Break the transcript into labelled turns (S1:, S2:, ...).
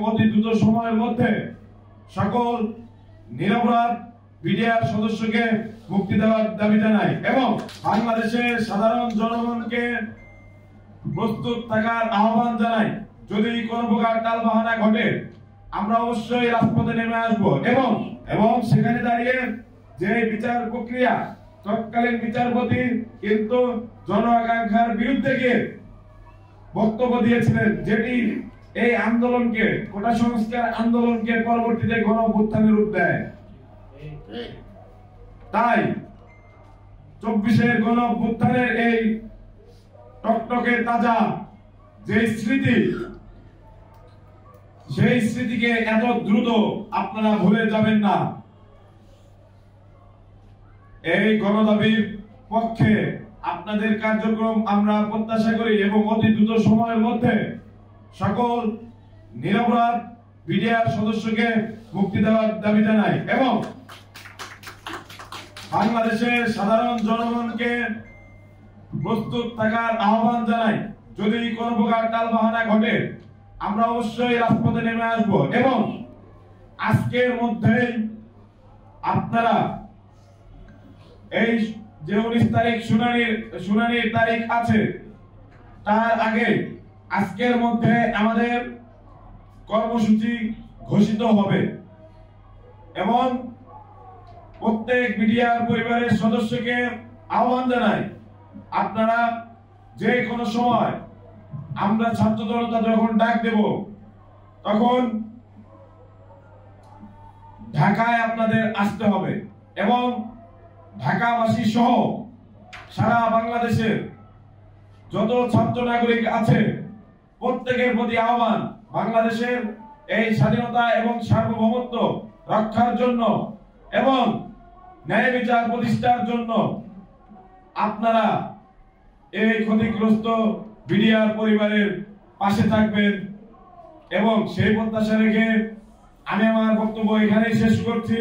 S1: অতি দ্রুত সময়ের মধ্যে সকল নিরপরাধ বিডিআর সদস্যকে মুক্তি দেওয়ার দাবি জানাই এবং বাংলাদেশের সাধারণ জনগণকে প্রস্তুত থাকার আহ্বান জানাই। যদি কোনো প্রকার টালবাহানা ঘটে আমরা অবশ্যই রাজপথে নেমে আসবো এবং সেখানে দাঁড়িয়ে যে বিচার প্রক্রিয়া তৎকালীন বিচারপতি কিন্তু জন আকাঙ্ক্ষার বিরুদ্ধে গিয়ে বক্তব্য দিয়েছিলেন, যেটি এই আন্দোলনকে কোটা সংস্কার আন্দোলনকে পরবর্তীতে গণ অভ্যুত্থানের রূপ দেয়। তাই 24-এর গণ অভ্যুত্থানের এই টকটকে তাজা যে স্মৃতি, সেই স্মৃতিকে এত দ্রুত আপনারা ভুলে যাবেন না। এই গণদাবির পক্ষে আপনাদের কার্যক্রম আমরা প্রত্যাশা করি এবং অতি দ্রুত সময়ের মধ্যে সকল নিরপরাধ বিডিআর সদস্যকে মুক্তি দেওয়ার দাবি জানাই এবং বাংলাদেশের সাধারণ জনগণকে প্রস্তুত থাকার আহ্বান জানাই। যদি কোনো প্রকার টালবাহানা ঘটে আমরা অবশ্যই রাজপথে নেমে আসবো এবং আজকের মধ্যেই আপনারা এই যে 19 তারিখ শুনানির তারিখ আছে, তার আগে আজকের মধ্যে আমাদের কর্মসূচি ঘোষিত হবে এবং প্রত্যেক বিডিআর পরিবারের সদস্যকে আহ্বান জানাই, আপনারা যে কোনো সময় আমরা ছাত্র জনতা যখন ডাক দেব তখন ঢাকায় আপনাদের আসতে হবে এবং ঢাকাবাসী সহ সারা বাংলাদেশের যত ছাত্র নাগরিক আছে প্রত্যেকের প্রতি আহ্বান, বাংলাদেশের এই স্বাধীনতা এবং সার্বভৌমত্ব রক্ষার জন্য এবং ন্যায় বিচার প্রতিষ্ঠার জন্য আপনারা এই ক্ষতিগ্রস্ত বিডিআর পরিবারের পাশে থাকবেন এবং সেই প্রত্যাশা রেখে আমি আমার বক্তব্য এখানেই শেষ করছি।